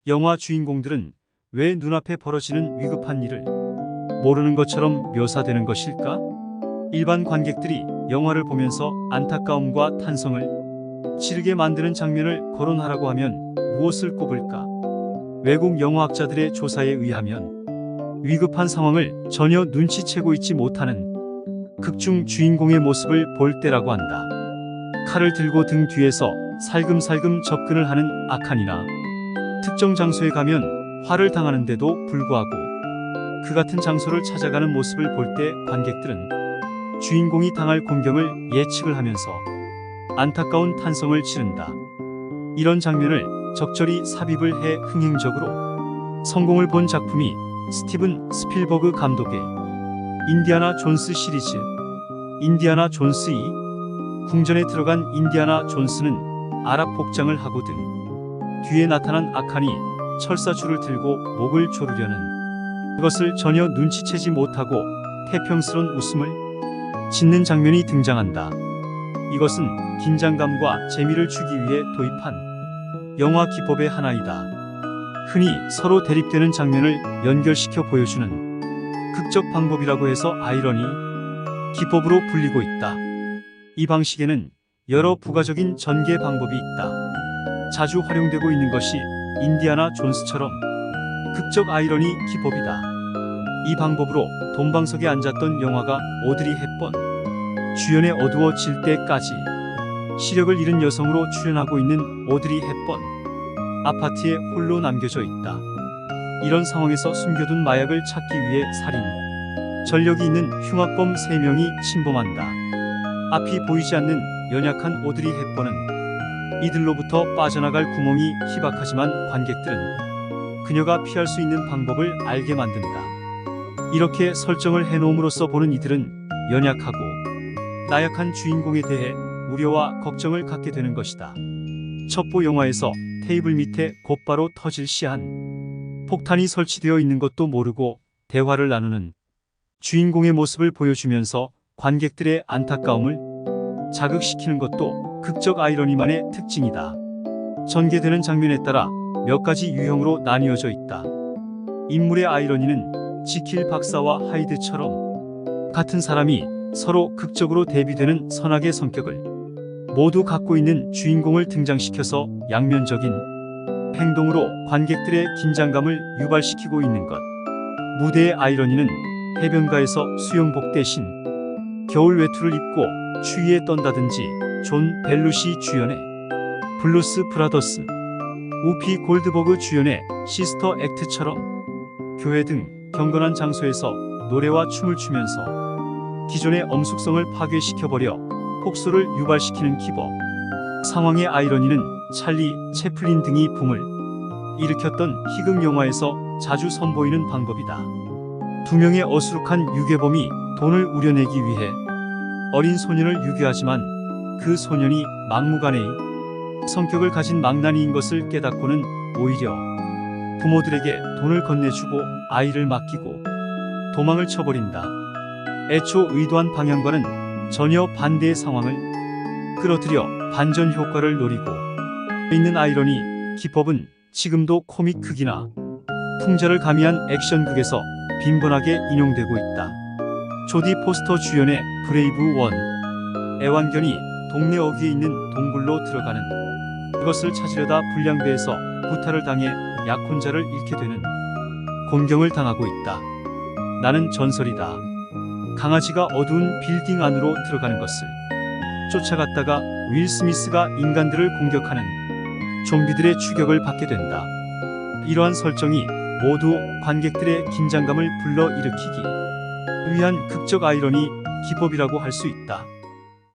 영화 주인공들은 왜 눈앞에 벌어지는 위급한 일을 모르는 것처럼 묘사되는 것일까? 일반 관객들이 영화를 보면서 안타까움과 탄성을 치르게 만드는 장면을 거론하라고 하면 무엇을 꼽을까? 외국 영화학자들의 조사에 의하면 위급한 상황을 전혀 눈치채고 있지 못하는 극중 주인공의 모습을 볼 때라고 한다. 칼을 들고 등 뒤에서 살금살금 접근을 하는 악한이나 특정 장소에 가면 화를 당하는데도 불구하고 그 같은 장소를 찾아가는 모습을 볼 때 관객들은 주인공이 당할 공경을 예측을 하면서 안타까운 탄성을 치른다. 이런 장면을 적절히 삽입을 해 흥행적으로 성공을 본 작품이 스티븐 스필버그 감독의 인디아나 존스 시리즈. 인디아나 존스 2. 궁전에 들어간 인디아나 존스는 아랍 복장을 하고 등 뒤에 나타난 악한이 철사줄을 들고 목을 조르려는 그것을 전혀 눈치채지 못하고 태평스런 웃음을 짓는 장면이 등장한다. 이것은 긴장감과 재미를 주기 위해 도입한 영화 기법의 하나이다. 흔히 서로 대립되는 장면을 연결시켜 보여주는 극적 방법이라고 해서 아이러니 기법으로 불리고 있다. 이 방식에는 여러 부가적인 전개 방법이 있다. 자주 활용되고 있는 것이 인디아나 존스처럼 극적 아이러니 기법이다. 이 방법으로 돈방석에 앉았던 영화가 오드리 헵번, 주연의 어두워질 때까지 시력을 잃은 여성으로 출연하고 있는 오드리 헵번, 아파트에 홀로 남겨져 있다. 이런 상황에서 숨겨둔 마약을 찾기 위해 살인, 전력이 있는 흉악범 3명이 침범한다. 앞이 보이지 않는 연약한 오드리 헵번은 이들로부터 빠져나갈 구멍이 희박하지만 관객들은 그녀가 피할 수 있는 방법을 알게 만든다. 이렇게 설정을 해놓음으로써 보는 이들은 연약하고 나약한 주인공에 대해 우려와 걱정을 갖게 되는 것이다. 첩보 영화에서 테이블 밑에 곧바로 터질 시한 폭탄이 설치되어 있는 것도 모르고 대화를 나누는 주인공의 모습을 보여주면서 관객들의 안타까움을 자극시키는 것도 극적 아이러니만의 특징이다. 전개되는 장면에 따라 몇 가지 유형으로 나뉘어져 있다. 인물의 아이러니는 지킬 박사와 하이드처럼 같은 사람이 서로 극적으로 대비되는 선악의 성격을 모두 갖고 있는 주인공을 등장시켜서 양면적인 행동으로 관객들의 긴장감을 유발시키고 있는 것. 무대의 아이러니는 해변가에서 수영복 대신 겨울 외투를 입고 추위에 떤다든지 존 벨루시 주연의 블루스 브라더스, 우피 골드버그 주연의 시스터 액트처럼 교회 등 경건한 장소에서 노래와 춤을 추면서 기존의 엄숙성을 파괴시켜버려 폭소를 유발시키는 기법. 상황의 아이러니는 찰리 채플린 등이 붐을 일으켰던 희극 영화에서 자주 선보이는 방법이다. 두 명의 어수룩한 유괴범이 돈을 우려내기 위해 어린 소년을 유괴하지만 그 소년이 막무가내의 성격을 가진 망나니인 것을 깨닫고는 오히려 부모들에게 돈을 건네주고 아이를 맡기고 도망을 쳐버린다. 애초 의도한 방향과는 전혀 반대의 상황을 끌어들여 반전 효과를 노리고 있는 아이러니 기법은 지금도 코믹극이나 풍자를 가미한 액션극에서 빈번하게 인용되고 있다. 조디 포스터 주연의 브레이브 원. 애완견이 동네 어귀에 있는 동굴로 들어가는 그것을 찾으려다 불량배에서 구타를 당해 약혼자를 잃게 되는 곤경을 당하고 있다. 나는 전설이다. 강아지가 어두운 빌딩 안으로 들어가는 것을 쫓아갔다가 윌 스미스가 인간들을 공격하는 좀비들의 추격을 받게 된다. 이러한 설정이 모두 관객들의 긴장감을 불러일으키기 위한 극적 아이러니 기법이라고 할 수 있다.